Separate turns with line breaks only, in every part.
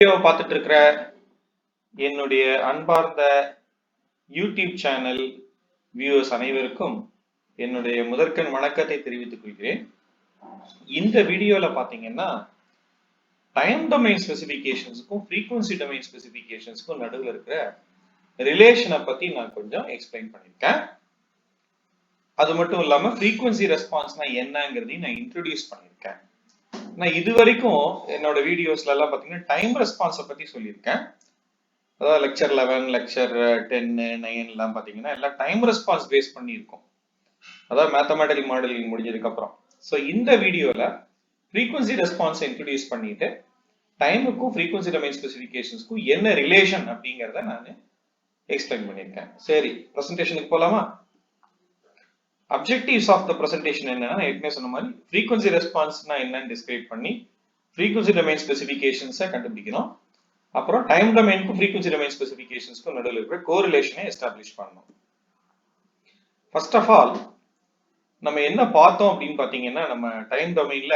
Video பார்த்துட்டு இருக்கிற என்னுடைய அன்பார்ந்த யூடியூப் சேனல் வியூவர்ஸ் அனைவருக்கும் என்னுடைய முதற்கண் வணக்கத்தை தெரிவித்துக் கொள்கிறேன். இந்த வீடியோல பாத்தீங்கன்னா டைம் டொமைன் ஸ்பெசிபிகேஷன்ஸ்க்கும் ஃப்ரீக்வன்சி டொமைன் ஸ்பெசிபிகேஷன்ஸ்க்கும் நடுவில் இருக்கிற ரிலேஷனை பத்தி நான் கொஞ்சம் எக்ஸ்பிளைன் பண்ணியிருக்கேன். அது மட்டும் இல்லாம ஃப்ரீக்வன்சி ரெஸ்பான்ஸ்னா என்னங்கிறதையும் நான் இன்ட்ரோடியூஸ் பண்ணியிருக்கேன். நான் இது வரைக்கும் என்னோட வீடியோஸ்ல எல்லாம் பாத்தீங்கன்னா டைம் ரெஸ்பான்ஸை பத்தி சொல்லியிருக்கேன். அதாவது லெக்சர் 11, லெக்சர் 10, 9 எல்லாம் பாத்தீங்கன்னா எல்லாம் டைம் ரெஸ்பான்ஸ் பேஸ் பண்ணி இருக்கும். அதாவது மேத்தமேட்டிக்கல் மாடலிங் முடிஞ்சதுக்கு அப்புறம். ஸோ இந்த வீடியோல ஃப்ரீக்வன்சி ரெஸ்பான்ஸை இன்ட்ரோடியூஸ் பண்ணிட்டு டைமுக்கும் ஃப்ரீக்வன்சி டொமைன் ஸ்பெசிஃபிகேஷன்ஸ்க்கும் என்ன ரிலேஷன் அப்படிங்கிறத நான் எக்ஸ்பிளைன் பண்ணியிருக்கேன். சரி, ப்ரெசன்டேஷனுக்கு போலாமா? அப்ஜெக்டிவ்ஸ் ஆஃப் த ப்ரெசன்டேஷன் என்னன்னா ஏற்கனவே சொன்ன மாதிரி ஃப்ரீக்வன்சி ரெஸ்பான்ஸ்னா என்னன்னு டிஸ்கிரைப் பண்ணி ஃப்ரீக்வன்சி டொமைன் ஸ்பெசிஃபிகேஷன்ஸை கண்டுபிடிக்கணும். அப்புறம் டைம் டொமைனுக்கும் ஃப்ரீக்வன்சி டொமைன் ஸ்பெசிஃபிகேஷன்ஸ்க்கும் நடுவில் இருக்கிற கோரிலேஷனை எஸ்டாப்ளிஷ் பண்ணணும். ஃபர்ஸ்ட் ஆஃப் ஆல் நம்ம என்ன பார்த்தோம் அப்படின்னு பாத்தீங்கன்னா, நம்ம டைம் டொமைன்ல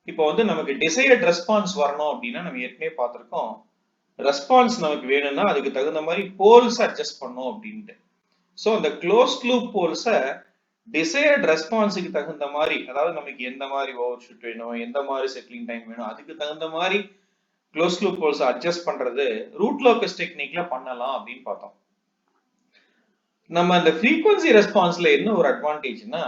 இப்போ வந்து நமக்கு டிசைர்ட் ரெஸ்பான்ஸ் வரணும் அப்படின்னா நம்ம ஏற்கனவே பார்த்திருக்கோம். ரெஸ்பான்ஸ் நமக்கு வேணும்னா அதுக்கு தகுந்த மாதிரி போல்ஸ் அட்ஜஸ்ட் பண்ணணும் அப்படின்ட்டு. ஸோ அந்த க்ளோஸ்ட் லூப் போல்ஸை டிசைர்ட் ரெஸ்பான்ஸுக்கு தகுந்த மாதிரி, அதாவது நமக்கு எந்த மாதிரி ஓவர் ஷூட் வேணும், எந்த மாதிரி செட்டிலிங் டைம் வேணும், அதுக்கு தகுந்த மாதிரி க்ளோஸ் லூப் போல்ஸ் அட்ஜஸ்ட் பண்றது ரூட் லோக்கஸ் டெக்னிக்ல பண்ணலாம் அப்படின்னு பார்த்தோம். நம்ம அந்த ஃப்ரீக்வன்சி ரெஸ்பான்ஸ்ல என்ன ஒரு அட்வான்டேஜ்னா,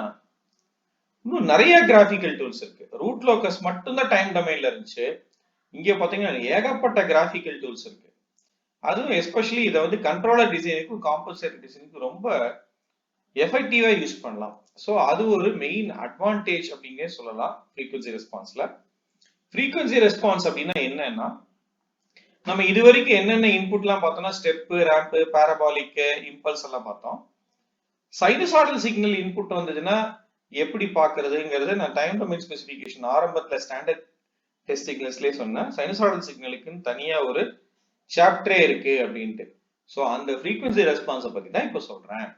இன்னும் நிறைய கிராஃபிக்கல் டூல்ஸ் இருக்கு. ரூட் லோக்கஸ் மட்டும் தான் டைம் டொமைன்ல இருந்துச்சு. இங்க பாத்தீங்கன்னா ஏகப்பட்ட கிராஃபிக்கல் டூல்ஸ் இருக்கு. அதுவும் எஸ்பெஷலி இதை வந்து கண்ட்ரோலர் டிசைனுக்கும் காம்பன்சேட்டர் டிசைனுக்கும் ரொம்ப எஃபெக்டிவா யூஸ் பண்ணலாம். ஸோ அது ஒரு மெயின் அட்வான்டேஜ் அப்படின்னே சொல்லலாம் ஃப்ரீக்வன்சி ரெஸ்பான்ஸ்ல. ஃப்ரீக்வன்சி ரெஸ்பான்ஸ் அப்படின்னா என்னன்னா, நம்ம இது வரைக்கும் என்னென்ன இன்புட்லாம் பார்த்தோம்னா ஸ்டெப், ரேம்ப், பாராபாலிக், இம்பல்ஸ் எல்லாம் பார்த்தோம். சைனசாய்டல் சிக்னல் இன்புட் வந்ததுன்னா எப்படி பார்க்கிறதுங்கிறது நான் டைம் டொமைன் ஸ்பெசிஃபிகேஷன் ஆரம்பத்தில் ஸ்டாண்டர்ட் டெஸ்ட் சிக்னல்ஸ்லேயே சொன்னேன். சைனசாய்டல் சிக்னலுக்குன்னு தனியா ஒரு சாப்டரே இருக்கு அப்படின்ட்டு. ஸோ அந்த ஃப்ரீக்வன்சி ரெஸ்பான்ஸை பத்தி தான் இப்போ சொல்றேன்.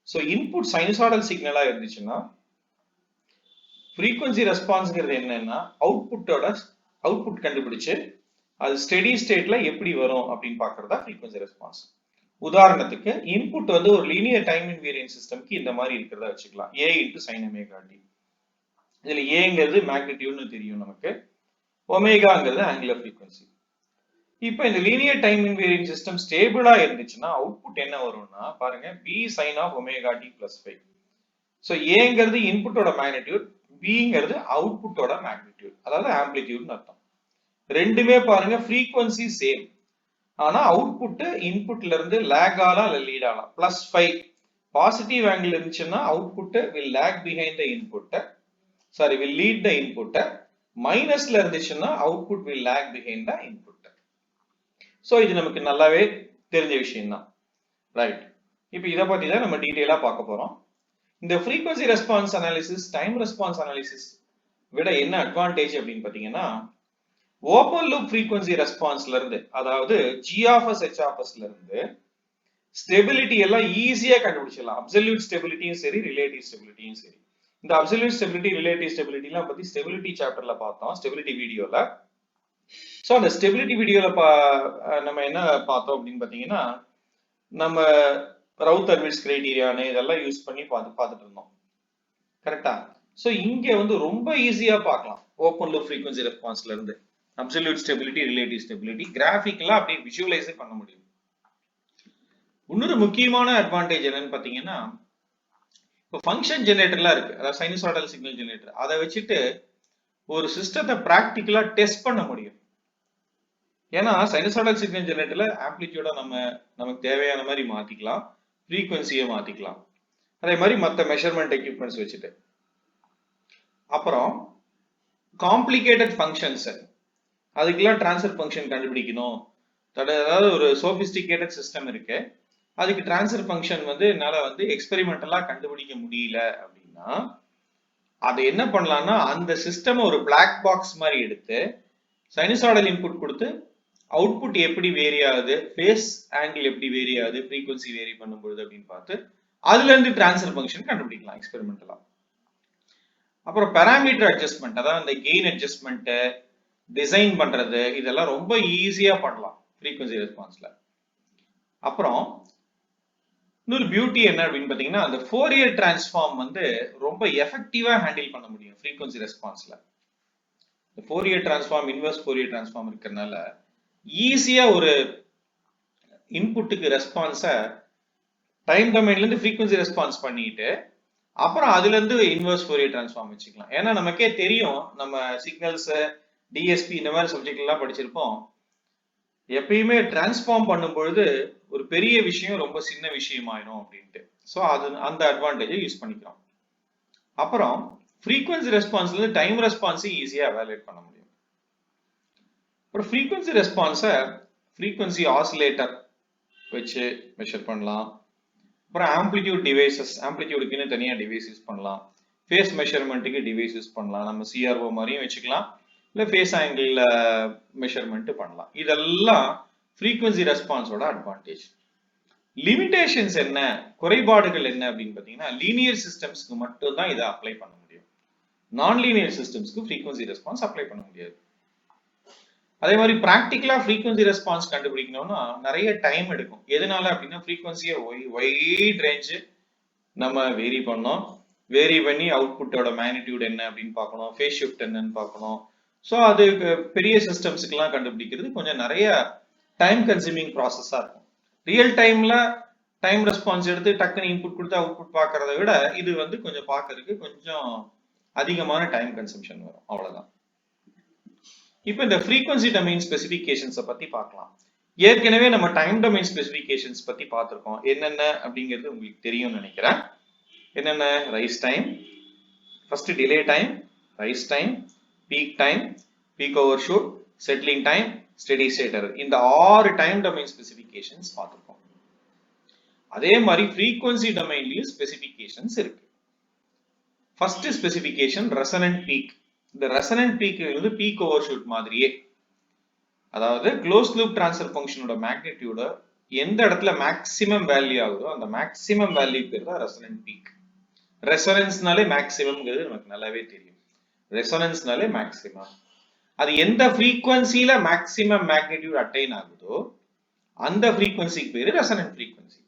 ஸோ இன்புட் சைனசாய்டல் சிக்னலா இருந்துச்சுன்னா ஃப்ரீக்வன்சி ரெஸ்பான்ஸ்ங்கிறது என்னன்னா அவுட்புட் கண்டுபிடிச்சு அது ஸ்டெடி ஸ்டேட்ல எப்படி வரும் அப்படின்னு பாக்குறதா ஃப்ரீக்வன்சி ரெஸ்பான்ஸ். உதாரணத்துக்கு இன்புட் வந்து ஒரு லீனியர் டைம் இன்வேரியன்ட் சிஸ்டம்க்கு இந்த மாதிரி இருக்கிறதா வச்சுக்கலாம். A into sin omega t. இதுல ஏங்கிறது மேக்னிடியூட்னு தெரியும் நமக்கு, ஒமேகாங்கிறது ஆங்குலர் ஃப்ரீக்வன்சி. இப்போ இந்த லீனியர் டைம் இன்வேரியன்ட் சிஸ்டம் ஸ்டேபிளா இருந்துச்சுன்னா அவுட்புட் என்ன வரும்னா பாருங்க, B sin of omega t plus 5. So ஏங்கிறது இன்புட்டோட மேக்னிடியூட், பிங்கிறது அவுட்புட்டோட மேக்னிடியூட், அதாவது ஆம்பிளிடியூட்னு அர்த்தம். ரெண்டுமே பாருங்க ஃப்ரீக்வன்சி சேம், ஆனா அவுட்புட் இன்புட்ல இருந்து லேக் ஆகலாம் இல்ல லீட் ஆகலாம். +5 பாசிட்டிவ் ஆங்கிள் இருந்துச்சுன்னா output will lag behind the input, will lead the input. மைனஸ்ல இருந்துச்சுன்னா output will lag behind the input. So இது நமக்கு நல்லாவே தெரிஞ்ச விஷயம் தான், ரைட்? இப்போ இத பத்தி தான் நம்ம டீடைலா பார்க்க போறோம். இந்த frequency response analysis time response analysis விட என்ன அட்வான்டேஜ் அப்படின்னு பாத்தீங்கன்னா, ஓபன் லூப் ஃப்ரீக்வன்சி ரெஸ்பான்ஸ்ல இருந்து, அதாவது G of S H of S ல இருந்து ஸ்டெபிலிட்டி எல்லாம் ஈஸியா கண்டுபிடிச்சிடலாம். அப்சல்யூட் ஸ்டெபிலிட்டியும் சரி, ரிலேட்டிவ் ஸ்டெபிலிட்டியும் சரி. இந்த அப்சல்யூட் ஸ்டெபிலிட்டி, ரிலேட்டிவ் ஸ்டெபிலிட்டி எல்லாம் பத்தி ஸ்டெபிலிட்டி சாப்டர்ல பார்த்தோம், ஸ்டெபிலிட்டி வீடியோல. சோ அந்த ஸ்டெபிலிட்டி வீடியோல நம்ம என்ன பார்த்தோம் அப்படின்னு பாத்தீங்கன்னா, நம்ம ரவுத்தர்-விட்ஸ் கிரைட்டீரியானு இதெல்லாம் யூஸ் பண்ணி பார்த்துட்டு இருந்தோம், கரெக்டா? சோ இங்க வந்து ரொம்ப ஈஸியா பார்க்கலாம் ஓபன் லூப் ஃப்ரீக்வன்சி ரெஸ்பான்ஸ்ல இருந்து அப்சல்யூட் ஸ்டெபிலிட்டி, ரிலேட்டிவ் ஸ்டெபிலிட்டி கிராஃபிக்கலா அப்படியே விஷுவலைஸ் பண்ண முடியும். இன்னொரு முக்கியமான அட்வான்டேஜ் என்னன்னு பாத்தீங்கன்னா, இப்போ ஃபங்க்ஷன் ஜெனரேட்டர்லாம் இருக்கு, அதாவது சைனசாய்டல் சிக்னல் ஜெனரேட்டர். அதை வச்சுட்டு ஒரு சிஸ்டத்தை பிராக்டிக்கலா டெஸ்ட் பண்ண முடியும். ஏன்னா சைனசாய்டல் சிக்னல் ஜெனரேட்டர்ல ஆம்பிளிட்யூட நமக்கு தேவையான மாதிரி மாத்திக்கலாம், ஃப்ரீக்வன்சியை மாத்திக்கலாம், அதே மாதிரி மற்ற மெஷர்மெண்ட் எக்யூப்மெண்ட்ஸ் வச்சுட்டு. அப்புறம் காம்ப்ளிகேட்டட் ஃபங்க்ஷன்ஸ், அதுக்கெல்லாம் டிரான்ஸ்ஃபர் ஃபங்க்ஷன் கண்டுபிடிக்கணும், அதாவது ஒரு சோபிஸ்டிகேட்டட் சிஸ்டம் இருக்கு, அதுக்கு டிரான்ஸ்ஃபர் ஃபங்க்ஷன் வந்து என்னால வந்து எக்ஸ்பெரிமெண்டலா கண்டுபிடிக்க முடியல அப்படின்னா அதை என்ன பண்ணலாம்னா, அந்த சிஸ்டம் ஒரு பிளாக் பாக்ஸ் மாதிரி எடுத்து சைனசாய்டல் இன்புட் கொடுத்து அவுட்புட் எப்படி வேரி ஆகுது, ஃபேஸ் ஆங்கிள் எப்படி வேரி ஆகுது, ஃப்ரீக்வன்சி வேரி பண்ணும்போது அப்படின்னு பார்த்து அதுல இருந்து டிரான்ஸ்ஃபர் ஃபங்க்ஷன் கண்டுபிடிக்கலாம் எக்ஸ்பெரிமெண்டலா. அப்புறம் பாராமீட்டர் அட்ஜஸ்ட்மெண்ட், அதாவது இந்த கெயின் அட்ஜஸ்ட்மெண்ட், டிசைன் பண்றது இதெல்லாம் ரொம்ப ஈஸியா பண்ணலாம் ஃப்ரீக்வன்சி ரெஸ்பான்ஸ்ல. அப்புறம் இன்னொரு பியூட்டி என்ன அப்படின்னு பாத்தீங்கன்னா, அந்த ஃபோரியர் டிரான்ஸ்ஃபார்ம் வந்து ரொம்ப எஃபெக்டிவா ஹேண்டில் பண்ண முடியும் ஃப்ரீக்வன்சி ரெஸ்பான்ஸ்ல. Fourier transform, inverse Fourier transform இருக்கிறதுனால ஈஸியா ஒரு இன்புட்டுக்கு ரெஸ்பான்ஸ டைம் டொமைன்ல இருந்து ஃப்ரீக்வன்சி ரெஸ்பான்ஸ் பண்ணிட்டு அப்புறம் அதுல இருந்து இன்வெர்ஸ் ஃபோரியர் டிரான்ஸ்ஃபார்ம் வச்சுக்கலாம். ஏன்னா நமக்கே தெரியும், நம்ம சிக்னல்ஸ், டிஎஸ்பி இந்த மாதிரி சப்ஜெக்ட் எல்லாம் படிச்சிருப்போம். எப்பயுமே டிரான்ஸ்ஃபார்ம் பண்ணும் பொழுது ஒரு பெரிய விஷயம் ரொம்ப சின்ன விஷயம் ஆயிடும் அப்படின்ட்டு. ஸோ அது அந்த அட்வான்டேஜை யூஸ் பண்ணிக்கிறோம். அப்புறம் ஃப்ரீக்வன்சி ரெஸ்பான்ஸ்ல இருந்து டைம் ரெஸ்பான்ஸை ஈஸியா எவாலுவேட் பண்ண முடியும். அப்புறம் ஃப்ரீக்வன்சி ரெஸ்பான்ஸை ஃப்ரீக்வன்சி ஆசிலேட்டர் வச்சு மெஷர் பண்ணலாம். அப்புறம் ஆம்பிளிடியூட் டிவைசஸ், ஆம்பிளிடியூடுக்குன்னு தனியா டிவைஸ் யூஸ் பண்ணலாம். ஃபேஸ் மெஷர்மெண்ட்டுக்கு டிவைஸ் யூஸ் பண்ணலாம். நம்ம சிஆர்ஓ மாதிரியும் வச்சுக்கலாம், இல்லை ஃபேஸ் ஆங்கிள் மெஷர்மெண்ட் பண்ணலாம். இதெல்லாம் ஃப்ரீக்வன்சி ரெஸ்பான்ஸோட அட்வான்டேஜ். லிமிடேஷன்ஸ் என்ன, குறைபாடுகள் என்ன அப்படின்னு பார்த்தீங்கன்னா, லீனியர் சிஸ்டம்ஸ்க்கு மட்டும் தான் இதை அப்ளை பண்ண முடியும். நான் லீனியர் சிஸ்டம்ஸ்க்கு ஃப்ரீக்வன்சி ரெஸ்பான்ஸ் அப்ளை பண்ண முடியாது. அதே மாதிரி பிராக்டிகலா ஃப்ரீக்வன்சி ரெஸ்பான்ஸ் கண்டுபிடிக்கணும்னா நிறைய டைம் எடுக்கும். எதனால அப்படின்னா, ஃப்ரீக்வன்சியை வைட் ரேஞ்ச் நம்ம வேரி பண்ணோம். வேரி பண்ணி அவுட்புட்டோட மேக்னிடியூட் என்ன அப்படின்னு பார்க்கணும், ஃபேஸ் ஷிஃப்ட் என்னன்னு பார்க்கணும். ஸோ அது பெரிய சிஸ்டம்ஸுக்கெல்லாம் கண்டுபிடிக்கிறது கொஞ்சம் நிறைய டைம் கன்சூமிங் ப்ராசஸா இருக்கும். ரியல் டைம்ல டைம் ரெஸ்பான்ஸ் எடுத்து டக்குன்னு இன்புட் கொடுத்து அவுட்புட் பார்க்கறத விட இது வந்து கொஞ்சம் பார்க்கறதுக்கு கொஞ்சம் அதிகமான டைம் கன்சம்ஷன் வரும், அவ்வளவுதான். இப்போ இந்த ஃப்ரீக்வன்சி டொமைன் ஸ்பெசிஃபிகேஷன்ஸை பத்தி பார்க்கலாம். ஏற்கனவே நம்ம டைம் டொமைன் ஸ்பெசிஃபிகேஷன்ஸ் பத்தி பார்த்திருக்கோம். என்னென்ன அப்படிங்கிறது உங்களுக்கு தெரியும்னு நினைக்கிறேன். என்னென்ன? Rise time, first delay time, rise time, peak time, peak overshoot, settling time, steady state error. இந்த 6 டைம் டொமைன் ஸ்பெசிஃபிகேஷன்ஸ் பார்த்திருக்கோம். அதே மாதிரி ஃப்ரீக்வன்சி டொமைன்லயும் ஸ்பெசிஃபிகேஷன்ஸ் இருக்கு. First specification resonant peak. இந்த ரெசனன்ட் பீக் வந்து பீக் ஓவர்ஷூட் மாதிரியே, அதாவது க்ளோஸ் லூப் ட்ரான்ஸ்ஃபர் ஃபங்க்ஷனோட மேக்னிடியூட எந்த இடத்துல மேக்ஸிமம் வேல்யூ ஆகுதோ அந்த மேக்ஸிமம் வேல்யூ பேர் தான் ரெசனன்ட் பீக். ரெசனன்ஸ்னாலே மேக்ஸிமம்ங்கிறது நமக்கு நல்லாவே தெரியும். ரெசனன்ஸ்னாலே மேக்ஸிமம், அது எந்த ஃப்ரீக்வன்சில மேக்ஸிமம் மேக்னிடியூட் அட்டைன் ஆகுதோ அந்த ஃப்ரீக்வன்சிக்கு பேரு ரெசனன்ட் ஃப்ரீக்வன்சி.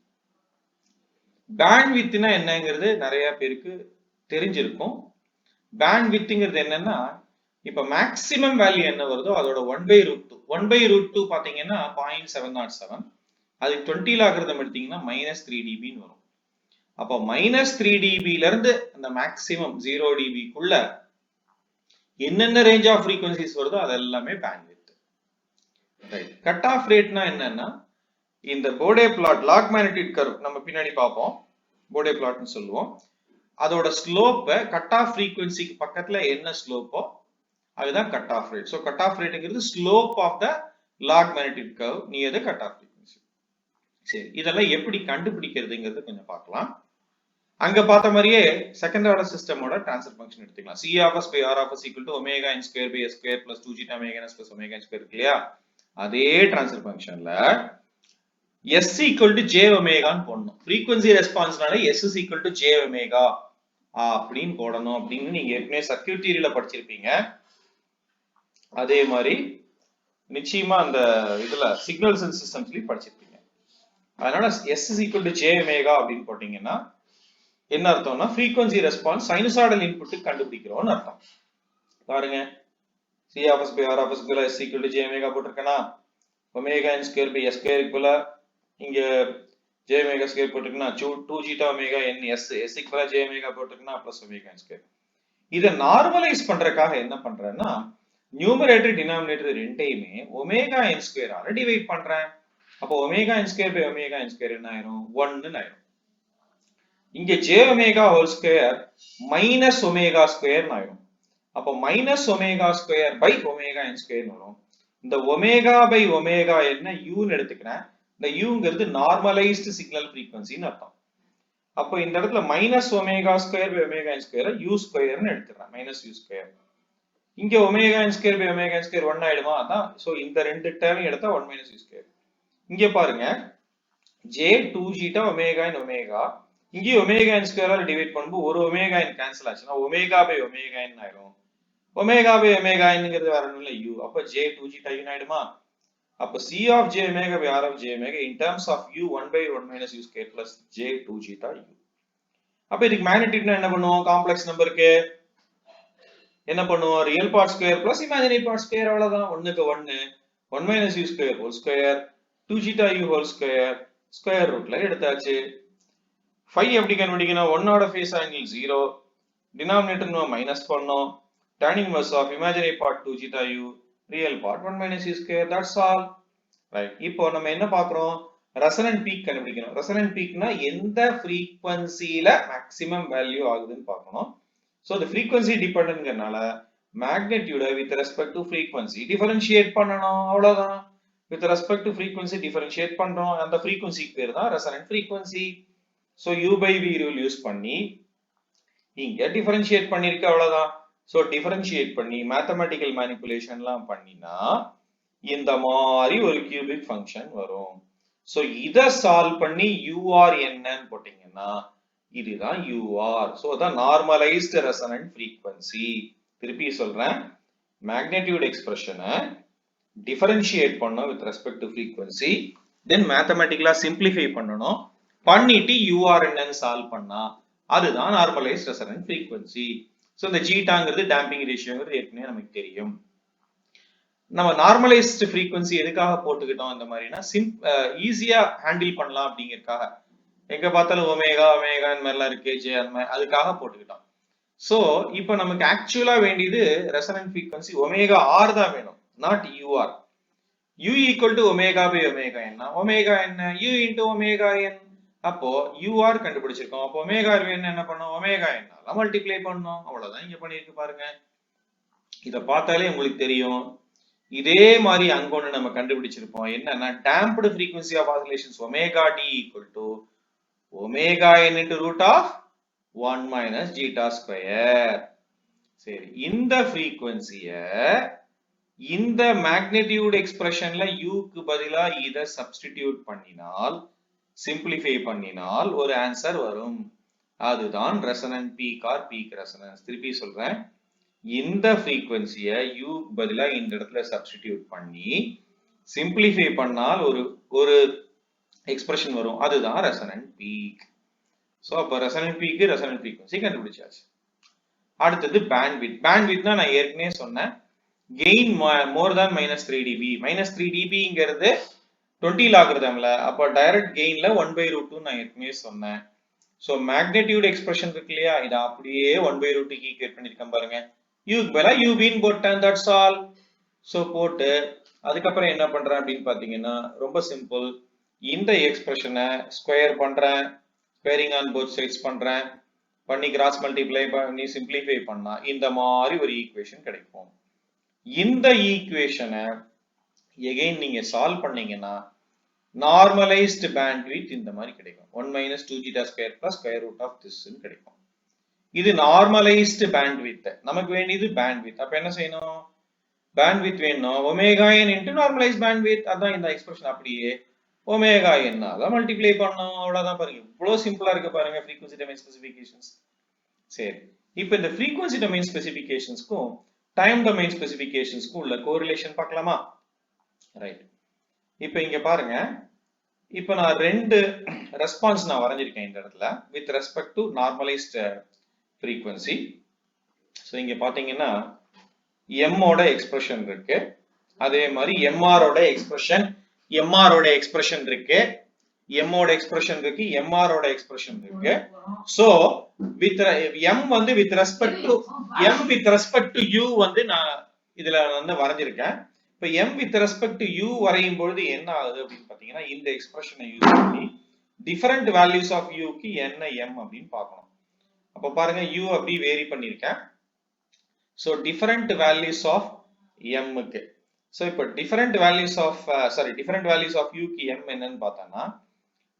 பேண்ட்வித்னா என்னங்கிறது நிறைய பேருக்கு தெரிஞ்சிருக்கும். பேண்ட்வித்ங்கிறது என்னன்னா, இப்ப மேக்ஸிமம் வேல்யூ என்ன வருதோ அதோட 1/√2. 1/√2 பாத்தீங்கன்னா 0.707. அது 20 லாகிருதம் எடுத்தீங்கன்னா -3 dBன்னு வரும். அப்போ -3 dBல இருந்து அந்த மேக்ஸிமம் 0 dBக்குள்ள என்னென்ன ரேஞ்ச் ஆஃப் ஃப்ரீக்வன்சிஸ் வருதோ அது எல்லாமே பேண்ட்வித். ரைட். கட் ஆஃப் ரேட்னா என்னன்னா, இந்த போடே பிளாட் லாக் மேக்னெட்டிக் கர்வ் நம்ம பின்னாடி பார்ப்போம், போடே பிளாட்னு சொல்லுவோம். அதோட ஸ்லோப்பை கட் ஆஃப் ஃப்ரீக்வன்சிக்கு பக்கத்துல என்ன ஸ்லோப்போ அதுதான் cut off rate. So cut off ரேட்டுங்கிறது slope of the log magnitude curve near the cut off frequency. சரி, இதெல்லாம் எப்படி கண்டுபிடிக்கிறதுங்கிறது கொஞ்சம் பார்க்கலாம். அங்க பார்த்த மாதிரியே செகண்ட் ஆர்டர் சிஸ்டமோட ட்ரான்ஸ்ஃபர் ஃபங்க்ஷன் எடுத்துக்கலாம். C of s by R of s equal to omega n square by s square plus 2 zeta omega n plus omega n square இருக்கு இல்லையா? அதே ட்ரான்ஸ்ஃபர் ஃபங்க்ஷன்ல s equal to j omega ன்னு போடணும். Frequency ரெஸ்பான்ஸ்னால s is equal to j omega அப்படின்னு போடணும் அப்படின்னு நீங்க ஏற்கனவே சர்க்யூட் தியரியில படிச்சிருப்பீங்க. அதே மாதிரி நிச்சயமா அந்த இதுல சிக்னல்ஸ் அண்ட் சிஸ்டம்ஸ்லயும் படிச்சிருப்பீங்க. அதனால s is equal to j omega அப்படின்னு போட்டீங்கன்னா என்ன அர்த்தம்னா, ஃப்ரீக்வன்சி ரெஸ்பான்ஸ் சைனசாய்டல் இன்புட் கண்டுபிடிக்கிறோம்னு அர்த்தம். பாருங்க, C of s by R of s க்குள்ள s equal to j omega போட்டிருக்கேனா, omega n square by s square க்குள்ள இங்க j omega square போட்டிருக்கேனா, 2 zeta omega n s க்குள்ள j omega போட்டிருக்கேனா plus omega n square. இத normalise பண்றதுக்காக என்ன பண்றேன்னா, numerator denominator ரெண்டையுமே omega n square ஆல டிவைட் பண்றேன். அப்போ omega n square by omega n square என்ன ஆயிரும்? 1 ன்னு ஆயிரும். இங்க j omega whole square minus omega square ஆயிரும். அப்போ minus omega square by omega n square வரும். இந்த omega by omega என்ன u ன்னு எடுத்துக்கிறேன். இந்த uங்கிறது நார்மலைஸ்டு சிக்னல் ஃப்ரீக்வன்சின்னு அர்த்தம். அப்போ இந்த இடத்துல minus omega square by omega n square u square ன்னு எடுத்துக்கிறேன், minus u square. இங்க omega n square by omega n square 1 ஆயிடுமா? அதான். சோ இந்த ரெண்டு டேர்ம் எடுத்தா 1 minus u square. இங்க பாருங்க, j 2 zeta omega n omega, இங்கே ஒமேகா n ஸ்கொயரால டிவைட் பண்ணும்போது ஒரு ஒமேகா n கேன்சல் ஆச்சுன்னா ஒமேகா பை ஒமேகா n ஆயிரும். ஒமேகா பை ஒமேகா என்னங்கிறது வேற ஒண்ணும் இல்ல u. அப்ப j 2 zeta u ஆயிடுமா? அப்ப c of j omega by r of j omega in terms of u 1 by 1 minus u square plus j 2 zeta u. அப்ப இதுக்கு மேக்னிட்யூட்னா என்ன பண்ணுவோம்? காம்ப்ளெக்ஸ் நம்பருக்கு என்ன பண்ணுவோம்? Real part square plus imaginary part square, அவ்வளவுதான். 1க்கு 1 1 minus u square whole square 2 zeta u whole square square ரூட்ல எடுத்தாச்சு. phi எப்படி கண்டுபிடிக்கணும்? 1 ஓட ஃபேஸ் ஆங்கிள் 0, டினாமினேட்டர் நம்ம மைனஸ் பண்ணோம், tan inverse of imaginary part 2 zeta u, real part 1 minus u square, that's all. Right. இப்போ நம்ம என்ன பார்க்கறோம்? ரெசனன்ட் பீக் கண்டுபிடிக்கணும். ரெசனன்ட் பீக்னா எந்த frequencyல மேக்ஸிமம் வேல்யூ ஆகுதுன்னு பார்க்கணும். So the frequency dependentங்கறனால magnitude with respect to frequency differentiate பண்ணனும், அவ்வளவுதான். with respect to frequency differentiate பண்றோம். அந்த frequency பேர் தான் resonant frequency. so u by v rule use பண்ணி இங்க differentiate பண்ணிருக்க, அவ்வளவுதான். so differentiate பண்ணி mathematical manipulationலாம் பண்ணினா இந்த மாதிரி ஒரு cubic function வரும். so இத சால்வ் பண்ணி ur என்னன்னு போட்டீங்கன்னா இதுதான் ur. so அதான் normalized resonant frequency. திருப்பி சொல்றேன், magnitude expression differentiate பண்ணனும் with respect to frequency, then mathematically simplify பண்ணனும், பண்ணிட்டு ur என்னன்னு சால்வ் பண்ணா அதுதான் normalized resonant frequency. so இந்த ஜீட்டாங்கிறது damping ratioங்கிறது ஏற்கனவே நமக்கு தெரியும். நம்ம நார்மலைஸ்ட் frequency எதுக்காக போட்டுக்கிட்டோம் இந்த மாதிரினா ஈஸியா ஹேண்டில் பண்ணலாம் அப்படிங்கறதுக்காக. எங்க பார்த்தாலும் ஒமேகா ஒமேகா அந்த மாதிரிலாம் இருக்கு, ஜே அந்த மாதிரி, அதுக்காக போட்டுக்கிட்டோம். சோ இப்போ நமக்கு ஆக்சுவலா வேண்டியது ரெசனன்ட் frequency ஒமேகா r தான் வேணும், not ur. u equal to omega by omega n. Omega என்ன? u into omega n. அப்போ ur கண்டுபிடிச்சிருக்கோம். அப்போ omega r என்ன பண்ணோம்? omega n ஆல மல்டிப்ளை பண்ணோம், அவ்வளவுதான் இங்க பண்ணிருக்கு பாருங்க. இத பார்த்தாலே உங்களுக்கு தெரியும். இதே மாதிரி அங்க ஒண்ணு நம்ம கண்டுபிடிச்சிருப்போம். என்னன்னா damped frequency of oscillations omega d equal to omega n into root of 1 minus zeta square. சரி, இந்த frequency-ய இந்த magnitude expressionல u க்கு பதிலா இத substitute பண்ணினால், simplify பண்ணினால் ஒரு ஆன்சர் வரும். அதுதான் resonant peak or peak resonance. திருப்பி சொல்றேன், இந்த frequency-ய u க்கு பதிலா இந்த இடத்துல substitute பண்ணி simplify பண்ணால் ஒரு expression வரும். அதுதான் resonant peak. சோ அப்ப resonant peak resonant frequency கண்டுபிடிச்சாச்சு. அடுத்தது bandwidth. bandwidthனா நான் ஏற்கனவே சொன்னேன், gain more than minus 3 dB. minus 3 dB ங்கிறது 20 லாகரிதம்ல, அப்ப டைரக்ட் கெயின்ல 1 by root 2 நான் ஏற்கனவே சொன்னேன். சோ magnitude expression இருக்கு இல்லையா, இத அப்படியே 1 by root 2 க்கு ஈக்குவேட் பண்ணிருக்கேன் பாருங்க. u க்கு பதிலா u bin போட்டேன், that's all. சோ போட்டு அதுக்கு அப்புறம் என்ன பண்றேன் அப்படினு பாத்தீங்கன்னா ரொம்ப சிம்பிள். இந்த எக்ஸ்பிரஷனை ஸ்கொயர் பண்றேன், ஸ்கொயரிங் ஆன் both sides பண்றேன், பண்ணி கிராஸ் மல்டிப்ளை பண்ணி சிம்பிளிஃபை பண்ணா இந்த மாதிரி ஒரு ஈக்குவேஷன் கிடைக்கும். இந்த ஈக்குவேஷனை எகைன் நீங்க சால்வ் பண்ணீங்கன்னா நார்மலைஸ்ட் பேண்ட்வித் இந்த மாதிரி கிடைக்கும். 1 minus 2 zeta square plus square root of this ன்னு கிடைக்கும். இது நார்மலைஸ்ட் பேண்ட்வித். நமக்கு வேண்டியது பேண்ட்வித். அப்ப என்ன செய்யணும்? பேண்ட்வித் வேணும், omega n into normalised bandwidth. அதான் இந்த எக்ஸ்பிரஷன் அப்படியே ஒமேகா n ஆல மல்டிப்ளை பண்ணனும், அவ்வளவுதான். பாருங்க இவ்வளவு சிம்பிளா இருக்கு பாருங்க frequency domain specifications. சரி, இப்போ இந்த frequency domain specificationsக்கும் டைம் domain specificationsக்கும் உள்ள கோரிலேஷன் பார்க்கலாமா? ரைட். இப்போ இங்க பாருங்க, இப்போ நான் ரெண்டு ரெஸ்பான்ஸ் நான் வரைஞ்சிருக்கேன் இந்த இடத்துல with respect to normalized frequency. So இங்க பாத்தீங்கன்னா m ஓட எக்ஸ்பிரஷன் இருக்கு, அதே மாதிரி mr ஓட எக்ஸ்பிரஷன் இருக்கு, m ஓட எக்ஸ்பிரஷன் இருக்கு, mr ஓட எக்ஸ்பிரஷன் இருக்கு. சோ with m வந்து with respect to u வந்து நான் இதுல வந்து வரைஞ்சிருக்கேன். இப்ப m with respect to u வரையும் பொழுது என்ன ஆகுது அப்படின்னு பாத்தீங்கன்னா இந்த எக்ஸ்பிரஷனை யூஸ் பண்ணி டிஃபரண்ட் வேல்யூஸ் ஆஃப் u க்கு என்ன m அப்படின்னு பார்க்கணும். அப்ப பாருங்க u அப்படி வேரி பண்ணிருக்கேன். So different values of m க்கு, சோ இப்போ டிஃபரண்ட் வேல்யூஸ் ஆஃப் u க்கு m என்னன்னு பார்த்தானா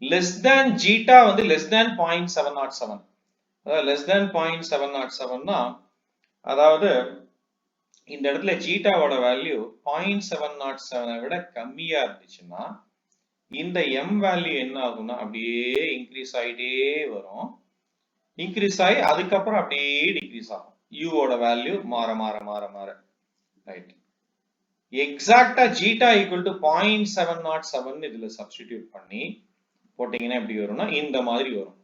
less than zeta வந்து less than 0.707. அதாவது less than 0.707 னா அதாவது இந்த இடத்துல ஜீட்டாவோட வேல்யூ 0.707 விட கம்மியா இருந்துச்சுன்னா இந்த m வேல்யூ என்ன ஆகும்னா அப்படியே இன்க்ரீஸ் ஆயிட்டே வரும். இன்க்ரீஸ் ஆகி அதுக்கப்புறம் அப்படியே டிக்ரீஸ் ஆகும். u ஓட வேல்யூ மாற மாற மாற மாற ரைட் எக்ஸாக்ட்டா ஜீட்டா ஈக்குவல் டு 0.707 இதுல சப்ஸ்டிடியூட் பண்ணி போட்டீங்கன்னா எப்படி வரும்னா இந்த மாதிரி வரும்.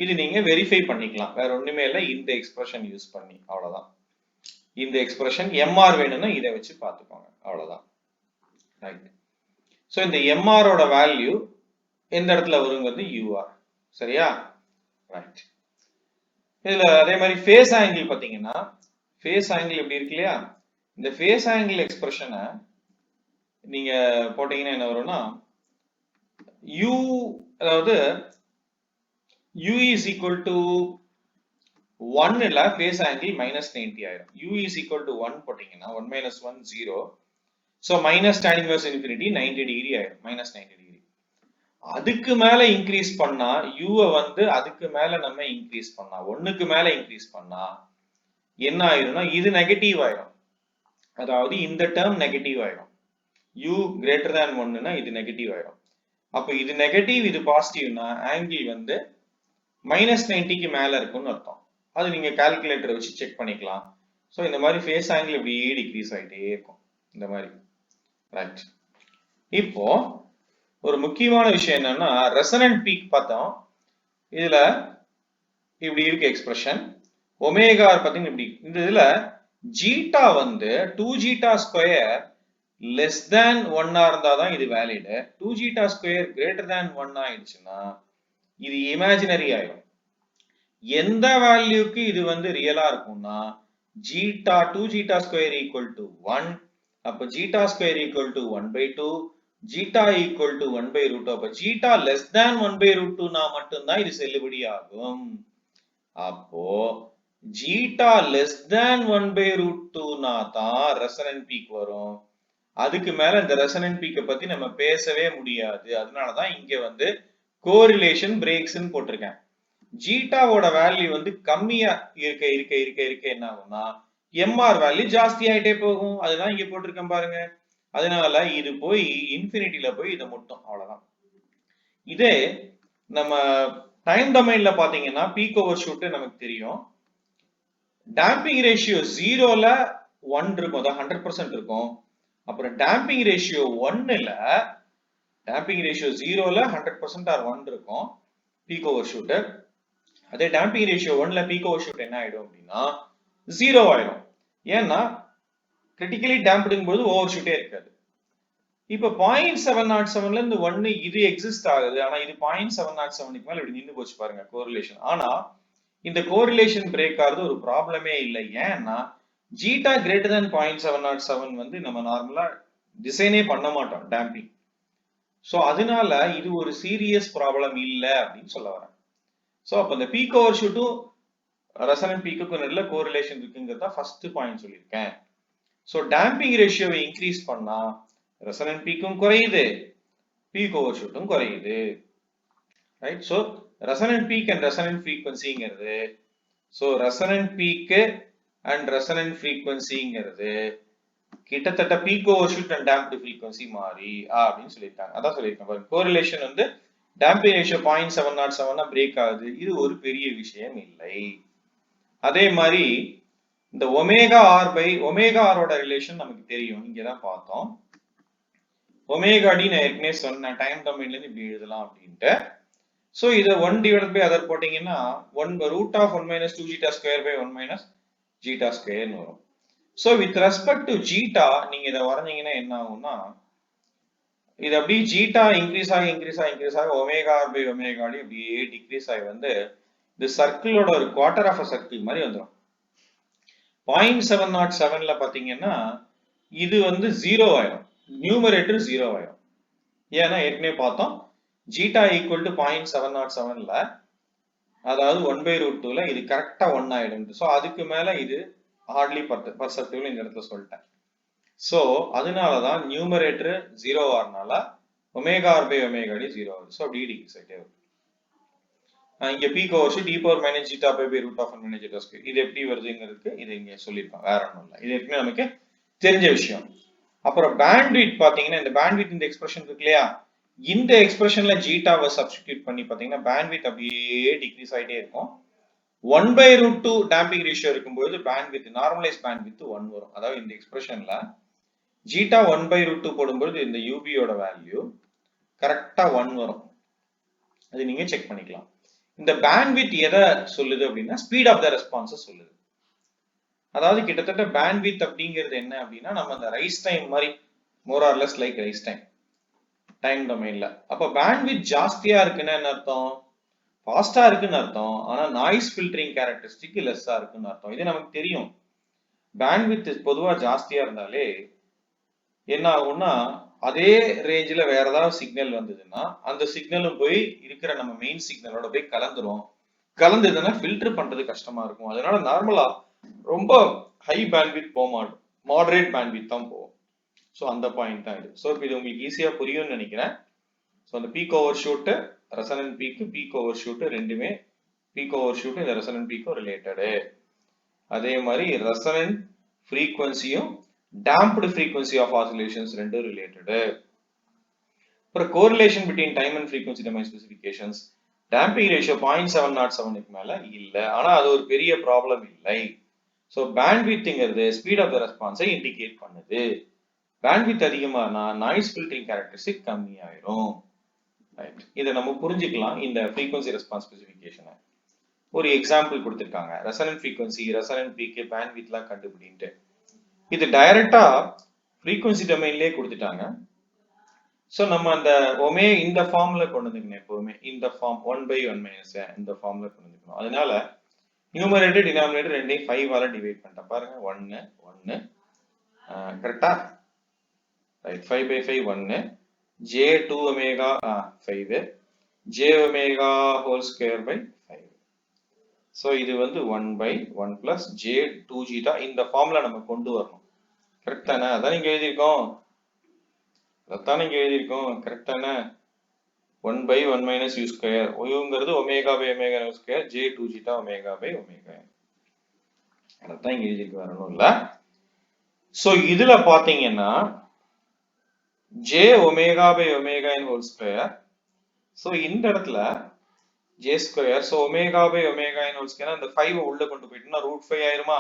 இது நீங்க வெரிஃபை பண்ணிக்கலாம், வேற ஒண்ணுமே இல்லை, இந்த எக்ஸ்பிரஷன் யூஸ் பண்ணி. அவ்வளவுதான். இந்த எக்ஸ்பிரஷன் எம்ஆர் வேணும்னா இதை வச்சு பார்த்துக்கோங்க, அவ்வளவுதான். ரைட். ஸோ இந்த எம்ஆர் ஓட வேல்யூ எந்த இடத்துல வருங்கிறது யூஆர். சரியா? ரைட். இதுல அதே மாதிரி ஃபேஸ் ஆங்கிள் பாத்தீங்கன்னா, ஃபேஸ் ஆங்கிள் எப்படி இருக்கு இல்லையா, இந்த ஃபேஸ் ஆங்கிள் எக்ஸ்பிரஷனை நீங்க போட்டீங்கன்னா என்ன வரும்னா u, அதாவது u is equal to 1 இல்ல ஃபேஸ் ஆங்கிள் -90 ஆயிடும். u is equal to 1 போட்டீங்கன்னா 1 minus 1 0, so minus tan inverse infinity 90 degree ஆயிடும், -90 degree. அதுக்கு மேல இன்க்ரீஸ் பண்ணா u வந்து அதுக்கு மேல நம்ம இன்க்ரீஸ் பண்ணா 1க்கு மேல இன்க்ரீஸ் பண்ணா என்ன ஆயிரும்னா இது நெகட்டிவ் ஆயிடும். அதாவது இந்த டேர்ம் நெகட்டிவ் ஆயிடும். u greater than 1னா இது நெகட்டிவ் ஆயிடும். அப்ப இது நெகட்டிவ் இது பாசிட்டிவ்னா ஆங்கிள் வந்து -90க்கு மேல இருக்கும்னு அர்த்தம். அது நீங்க கால்குலேட்டர் வச்சு செக் பண்ணிக்கலாம். சோ இந்த மாதிரி ஃபேஸ் ஆங்கிள் இப்படி டிக்ரீஸ் ஆயிட்டே இருக்கும் இந்த மாதிரி. ரைட். இப்போ ஒரு முக்கியமான விஷயம் என்னன்னா ரெசனன்ட் பீக் பார்த்தோம். இதுல இப்படி இருக்கு எக்ஸ்பிரஷன். ஒமேகா பாத்தீங்கன்னா இப்படி. இந்த இதுல ஜீட்டா வந்து 2 ஜீட்டா ஸ்கொயர் லெஸ் தேன் 1 இருந்தாதான் இது valid. 2 zeta square greater than 1 ஆயிடுச்சுன்னா இது இமேஜினரி ஆயிடும். எந்த வேல்யூக்கு இது வந்து ரியலா இருக்கும்னா zeta 2 zeta square equal to 1, அப்ப zeta square equal to 1/2, zeta equal to 1/√2. அப்ப ஜீட்டா லெஸ் தேன் 1/√2னா மட்டும்தான் இது செல்லுபடி ஆகும். அப்போ ஜீட்டா லெஸ் தேன் 1/√2னா தான் ரெசனன்ட் பீக் வரும். அதுக்கு மேல இந்த ரெசனன்ட் பீக்கை பத்தி நம்ம பேசவே முடியாது. அதனாலதான் இங்க வந்து கோரிலேஷன் பிரேக்ஸ்ன்னு போட்டிருக்கேன். ஜீட்டாவோட வேல்யூ வந்து கம்மியா இருக்க இருக்க இருக்க இருக்க என்ன ஆகும்னா எம்ஆர் வேல்யூ ஜாஸ்தி ஆயிட்டே போகும். அதுதான் இங்க போட்டிருக்கேன் பாருங்க. அதனால இது போய் இன்ஃபினிட்டில போய் இதை முட்டும், அவ்வளவுதான். இதே நம்ம டைம் டொமைன்ல பாத்தீங்கன்னா பீக் ஓவர் ஷூட் நமக்கு தெரியும். டேம்பிங் ரேஷியோ 0ல 1 இருக்கும், அதான் 100% இருக்கும். அப்புறம் டேம்பிங் ரேஷியோ 1ல டேம்பிங் ரேஷியோ 0ல 100% ஆர் 1 இருக்கும் பீக் ஓவர் ஷூட். அதே டேம்பிங் ரேஷியோ 1ல பீக் ஓவர் ஷூட் என்ன ஆயிடும் அப்படின்னா 0 ஆயிடும். ஏன்னா கிரிட்டிக்கலி டேம்ப்டுங்கும் போது ஓவர் ஷூட்டே இருக்காது. இப்ப 0.707ல இருந்து 1 இது எக்ஸிஸ்ட் ஆகுது. ஆனா இது 0.707க்கு மேல இப்படி நின்னு போச்சு பாருங்க கோரிலேஷன். ஆனா இந்த கோரிலேஷன் பிரேக் ஆகுறது ஒரு ப்ராப்ளமே இல்லை. ஏன்னா ஜீட்டா கிரேட்டர் than 0.707 வந்து நம்ம நார்மலா டிசைனே பண்ண மாட்டோம் டேம்பிங். சோ அதனால இது ஒரு சீரியஸ் ப்ராப்ளம் இல்ல அப்படின்னு சொல்ல வரேன். சோ அப்ப இந்த பீக் ஓவர் ஷூட்டும் ரெசனன்ட் பீக்குக்கும் நல்ல கோரிலேஷன் இருக்குங்கிறத ஃபர்ஸ்ட் பாயிண்ட் சொல்லியிருக்கேன். சோ டேம்பிங் ரேஷியோவை இன்க்ரீஸ் பண்ணா ரெசனன்ட் பீக்கும் குறையுது, பீக் ஓவர் ஷூட்டும் குறையுது. Right. So resonant peak and resonant ஃப்ரீக்வன்சிங்கிறது, so resonant peak and resonant ஃப்ரீக்வன்சிங்கிறது கிட்டத்தட்ட peak overshoot and damped frequency மாதிரி அப்படின்னு சொல்லியிருக்காங்க. அதான் சொல்லியிருக்காங்க. கோரிலேஷன் வந்து டேம்பிங் ரேஷியோ 0.707 பிரேக் ஆகுது. இது ஒரு பெரிய விஷயம் இல்லை. அதே மாதிரி இந்த ஒமேகா ஆர் பை ஒமேகா ஆரோட ரிலேஷன் நமக்கு தெரியும், இங்கதான் பார்த்தோம். ஒமேகா டி நான் ஏற்கனவே சொன்னேன் டைம் டொமைன்ல இருந்து இப்படி எழுதலாம் அப்படின்ட்டு. சோ இதை 1 டிவைடட் பை அதர் போட்டீங்கன்னா 1/√(1 minus 2 zeta square by 1 minus zeta ஸ்கொயர்னு வரும். So with respect to zeta நீங்க இதை வரைஞ்சீங்கன்னா என்ன ஆகும்னா இது அப்படியே ஜீட்டா இன்க்ரீஸ் ஆகி இன்க்ரீஸ் ஆகி இன்க்ரீஸ் ஆகி omega R by omega d அப்படியே டிக்ரீஸ் ஆகி வந்து இந்த சர்க்கிளோட ஒரு குவார்டர் ஆஃப் அ சர்க்கிள் மாதிரி வந்துடும். 0.707ல பாத்தீங்கன்னா இது வந்து 0 ஆயிடும், நியூமரேட்டர் 0 ஆயிடும். ஏன்னா ஏற்கனவே பார்த்தோம் ஜீட்டா ஈக்குவல் டு 0.707ல அதாவது 1/√2ல இது கரெக்டா 1 ஆயிடும். சோ அதுக்கு மேல இது ஹார்ட்லி பர்செப்டிபிள் இந்த இடத்துல சொல்லிட்டேன். சோ அதனாலதான் நியூமரேட்டர் 0 ஆறனால omega R by omega d 0 ஆகுது. சோ அப்படி டிக்ரீஸ் ஆயிட்டே வரும். இங்க peak overshoot e power minus zeta by root of 1 minus zeta square இது எப்படி வருதுங்கிறதுக்கு இது இங்க சொல்லியிருக்கோம், வேற ஒன்றும் இல்லை. இது ஏற்கனவே நமக்கு தெரிஞ்ச விஷயம். அப்புறம் பேண்ட்விட் பாத்தீங்கன்னா இந்த பேண்ட்விட் இந்த எக்ஸ்பிரஷன் இருக்கு இல்லையா, இந்த எக்ஸ்பிரஷன்ல ஜீட்டாவை சப்ஸ்டிடியூட் பண்ணி பாத்தீங்கன்னா பேண்ட்விட் அப்படியே டிக்ரீஸ் ஆயிட்டே இருக்கும். 1/√2 damping ratio இருக்கும்போது bandwidth நார்மலைஸ் bandwidth 1 வரும். அதாவது இந்த எக்ஸ்பிரஷன்ல ஜீட்டா 1/√2 போடும்போது இந்த UB யோட வேல்யூ கரெக்டா 1 வரும். அது நீங்க செக் பண்ணிக்கலாம். இந்த bandwidth எதை சொல்லுது அப்படின்னா ஸ்பீட் ஆஃப் த ரெஸ்பான்ஸ் சொல்லுது. அதாவது கிட்டத்தட்ட bandwidth அப்படிங்கிறது என்ன அப்படின்னா நம்ம அந்த ரைஸ் டைம் மாதிரி more or less like rise time டொமைன்ல. அப்ப bandwidth ஜாஸ்தியா இருக்குன்னா என்ன அர்த்தம்? ஃபாஸ்டா இருக்குன்னு அர்த்தம். ஆனா நாய்ஸ் ஃபில்டரிங் கேரக்டரிஸ்டிக் லெஸ்ஸா இருக்குன்னு அர்த்தம். இது நமக்கு தெரியும். bandwidth பொதுவா ஜாஸ்தியா இருந்தாலே என்ன ஆகும்னா அதே ரேஞ்சில வேற ஏதாவது சிக்னல் வந்ததுன்னா அந்த சிக்னலும் போய் இருக்கிற நம்ம மெயின் சிக்னலோட போய் கலந்துரும். கலந்ததுன்னா ஃபில்டர் பண்றது கஷ்டமா இருக்கும். அதனால நார்மலா ரொம்ப ஹை பேண்ட்வித் போக மாட்டோம், மாடரேட் பேண்ட்வித் தான் போகும். ஸோ அந்த பாயிண்ட் தான் இது. ஸோ இப்போ இது உங்களுக்கு ஈஸியா புரியும்னு நினைக்கிறேன். ஸோ அந்த peak overshoot resonant peak overshoot ரெண்டுமே பீக் ஓவர் ஷூட்டு இந்த ரெசனன்ட் பீக்கும் ரிலேட்டடு. அதே மாதிரி ரெசனன்ட் ஃப்ரீக்வன்சியும் damped frequency of oscillations ரெண்டும் ரிலேட்டடு. அப்புறம் correlation between time and frequency domain specifications damping ratio 0.707க்கு மேல இல்ல. ஆனா அது ஒரு பெரிய ப்ராப்ளம் இல்லை. ஸோ பேண்ட்வித்ங்கிறது ஸ்பீட் ஆஃப் த ரெஸ்பான்ஸை இண்டிகேட் பண்ணுது. பேண்ட்வித் அதிகமானா நாய்ஸ் ஃபில்டரிங் கேரக்டரிஸ்டிக் கம்மியாயிரும். ரைட், இதை நம்ம புரிஞ்சுக்கலாம் இந்த ஃப்ரீக்வன்சி ரெஸ்பான்ஸ் ஸ்பெசிஃபிகேஷனை. ஒரு எக்ஸாம்பிள் கொடுத்திருக்காங்க. ரெசனன்ட் ஃப்ரீக்வன்சி, ரெசனன்ட் பீக், பேண்ட்வித்லாம் கண்டுபிடின்ட்டு. இது டைரக்டா ஃப்ரீக்வன்சி டொமைன்லயே கொடுத்துட்டாங்க. சோ நம்ம அந்த இந்த ஃபார்ம்ல கொண்டு வந்துக்கணும். எப்பவுமே இந்த ஃபார்ம் 1/1 - இந்த ஃபார்ம்ல கொண்டு வந்துக்கணும். அதனால நியூமரேட்டர் டினாமினேட்டர் ரெண்டையும் 5 ஆல டிவைட் பண்ணிட்டேன் பாருங்க. 1 1 கரெக்டா? Right, 5/5 1 j2 omega 5 j omega whole square by 5. So இது வந்து 1/1 plus j2 ஜீட்டா இந்த ஃபார்ம்ல நம்ம கொண்டு வரணும். கரெக்ட் தானே? அதான் இங்க எழுதியிருக்கோம். அதான் இங்க எழுதியிருக்கோம். கரெக்ட் தானே? 1/1 - u ஸ்கொயர். ஒயுங்கிறது omega by omega u square j2 zeta omega by omega. அதான் இங்க எழுதியிருக்கு, வரணும் இல்ல. சோ இதுல பாத்தீங்கன்னா j omega by omega n whole square. So இந்த இடத்துல j square. So omega by omega n whole square. அந்த 5 உள்ள கொண்டு போயிட்டோம்னா √5 ஆயிருமா?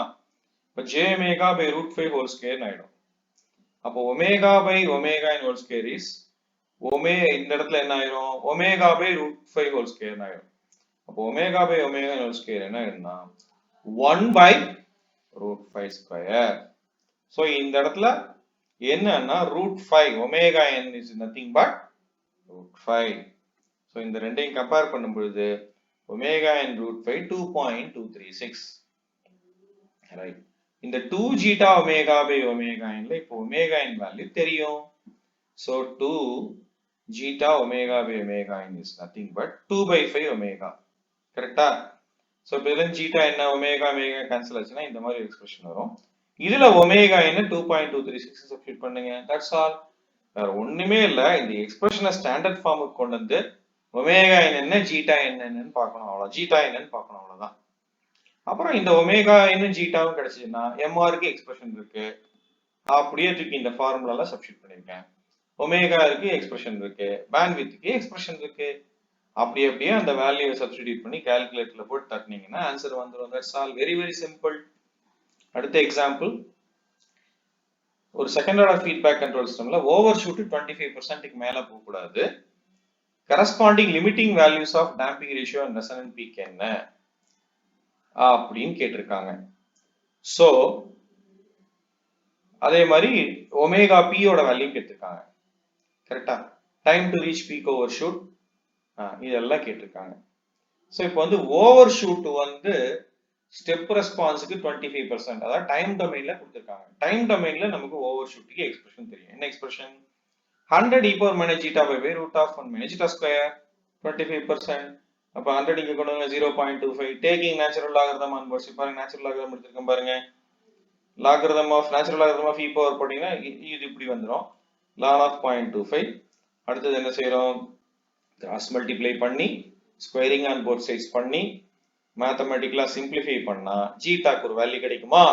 இப்ப j omega by √5 whole square ஆயிடும். அப்போ omega by omega n whole square is இந்த இடத்துல என்ன ஆயிரும்? ஒமேகா பை √5 ஹோல் ஸ்கொயர் ஆயிரும். அப்போ omega by omega n whole square என்ன ஆயிடும்னா 1/√5 ஸ்கொயர். சோ இந்த இடத்துல என்னன்னா √5 omega n is nothing but √5. So இந்த ரெண்டையும் கம்பேர் பண்ணும் பொழுது ஒமேகா n √5 2.236. ரைட், இந்த 2 zeta omega by omega n ல இப்போ ஒமேகா n வேல்யூ தெரியும். So 2 zeta omega by omega n is nothing but 2/5 omega. கரெக்ட்டா? சோ இப்போ இதுல ஜீட்டா என்ன ஒமேகா ஒமேகா கேன்சல் ஆச்சுனா இந்த மாதிரி எக்ஸ்பிரஷன் வரும். இதுல ஒமேகா n 2.236 சப்ஸ்டிட்யூட் பண்ணுங்க. That's all. வேற ஒண்ணுமே இல்ல. இந்த எக்ஸ்பிரஷனை ஸ்டாண்டர்ட் ஃபார்முக்கு கொண்டு வந்து ஒமேகா n என்ன ஜீட்டா n என்னன்னு பார்க்கணும். அவ்வளவு ஜீட்டா என்னன்னு பார்க்கணும், அவ்வளவுதான். அப்புறம் இந்த ஒமேகா n ஜீட்டாவும் கிடைச்சதுன்னா mr க்கு எக்ஸ்பிரஷன் இருக்கு. அப்படியே தூக்கி இந்த ஃபார்முலால சப்ஸ்டிட்யூட் பண்ணிருக்கேன். ஒமேகா க்கு எக்ஸ்பிரஷன் இருக்கு, பேண்ட்வித்க்கு எக்ஸ்பிரஷன் இருக்கு. அப்படியே அந்த வேல்யூவை சப்ஸ்டிட்யூட் பண்ணி கால்குலேட்டர்ல போட்டு தட்டினீங்கன்னா ஆன்சர் வந்துரும். That's all. Very very simple. அடுத்த எக்ஸாம்பிள். ஒரு செகண்ட் ஆர்டர் ஃபீட்பேக் கண்ட்ரோல் சிஸ்டம்ல ஓவர் ஷூட் 25% க்கு மேல போக கூடாது. Corresponding limiting values of damping ratio and resonant peak என்ன அப்படின்னு கேட்டிருக்காங்க. சோ அதே மாதிரி ஒமேகா பி யோட வேல்யூ கேட்டிருக்காங்க. கரெக்டா? Time to reach peak over shoot இதெல்லாம் கேட்டிருக்காங்க. சோ இப்போ வந்து ஓவர் ஷூட் வந்து ஸ்டெப் ரெஸ்பான்ஸ்க்கு 25%, அதாவது டைம் டொமைன்ல கொடுத்திருக்காங்க. டைம் டொமைன்ல நமக்கு ஓவர் ஷூட்க்கு எக்ஸ்பிரஷன் தெரியும். என்ன expression? 100 e power minus zeta by root of 1 minus zeta square 25%. அப்ப 100 இங்க கொண்டு வந்து 0.25 taking natural logarithm on board. பாருங்க natural logarithm எடுத்துக்கோங்க பாருங்க. logarithm of natural logarithm of e power போட்டீங்கன்னா இது இப்படி வந்துரும். ln of 0.25. அடுத்து என்ன செய்றோம்? cross multiply பண்ணி squaring on both sides பண்ணி mathematically simplify பண்ணா ஜீட்டாக்கு ஒரு வேல்யூ கிடைக்குமா?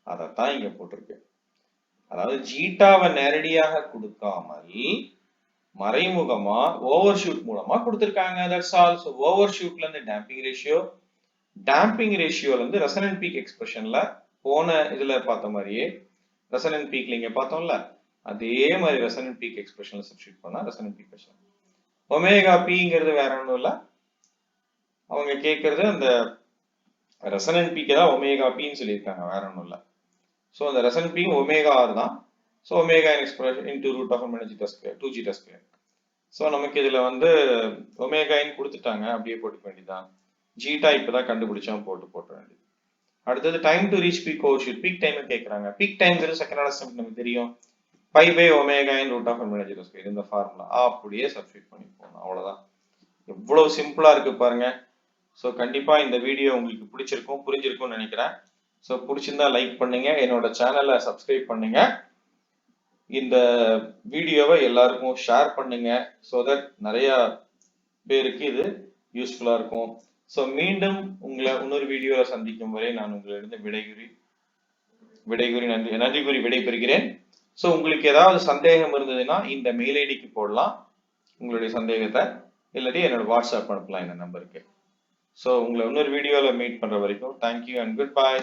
அத தான் இங்க போட்டுருக்கு. அதாவது ஜீட்டாவை நேரடியாக கொடுக்காமல் மறைமுகமா ஓவர் ஷூட் மூலமா கொடுத்திருக்காங்க. That's all. சோ ஓவர் ஷூட்ல இருந்து டேம்பிங் ரேஷியோ, டேம்பிங் ரேஷியோல இருந்து ரெசனன்ட் பீக் எக்ஸ்பிரஷன்ல போன இதுல பார்த்த மாதிரியே ரெசனன்ட் பீக்ல இங்க பார்த்தோம்ல அதே மாதிரி ரெசனன்ட் பீக் எக்ஸ்பிரஷன்ல சப்ஸ்டிட்யூட் பண்ணா ரெசனன்ட் பீக் எக்ஸ்பிரஷன். ஒமேகா பிங்கிறது வேற ஒன்றும் இல்ல, அவங்க கேட்கறது அந்த ரெசனன்ட் பீக்கு தான் ஒமேகா பின்னு சொல்லியிருக்காங்க, வேற ஒன்றும் இல்ல. ஸோ அந்த ரெசனன்ட் பீக் ஒமேகா ஆர் தான். So omega expression into root of zeta square 2 zeta square. ஸோ நமக்கு இதுல வந்து ஒமேகான்னு கொடுத்துட்டாங்க, அப்படியே போட்டுக்க வேண்டியதான். ஜீட்டா இப்பதான் கண்டுபிடிச்சோம், போட்டு வேண்டியது. அடுத்தது time to reach peak overshoot, peak time கேட்கறாங்க. பீக் டைம்ங்கிறது செகண்ட் ஆர்டர் சம் நமக்கு தெரியும், pi by omega in root of zeta square. இந்த ஃபார்முலா அப்படியே சப்ஸ்டிட்யூட் பண்ணி போகணும், அவ்வளவுதான். எவ்வளவு சிம்பிளா இருக்கு பாருங்க. ஸோ கண்டிப்பா இந்த வீடியோ உங்களுக்கு பிடிச்சிருக்கும், புரிஞ்சிருக்கும்னு நினைக்கிறேன். ஸோ பிடிச்சிருந்தா லைக் பண்ணுங்க, என்னோட சேனலை சப்ஸ்கிரைப் பண்ணுங்க, இந்த வீடியோவை எல்லாருக்கும் ஷேர் பண்ணுங்க. ஸோ தட் நிறைய பேருக்கு இது யூஸ்ஃபுல்லா இருக்கும். ஸோ மீண்டும் உங்களை இன்னொரு வீடியோவில் சந்திக்கும் வரை நான் உங்களிடம் நன்றி கூறி விடைபெறுகிறேன். ஸோ உங்களுக்கு ஏதாவது சந்தேகம் இருந்ததுன்னா இந்த மெயில் ஐடிக்கு போடலாம் உங்களுடைய சந்தேகத்தை, இல்லாட்டி என்னோட வாட்ஸ்அப் அனுப்பலாம் இந்த நம்பருக்கு. ஸோ உங்களை இன்னொரு வீடியோவில் மீட் பண்ற வரைக்கும் தேங்க்யூ அண்ட் குட் பை.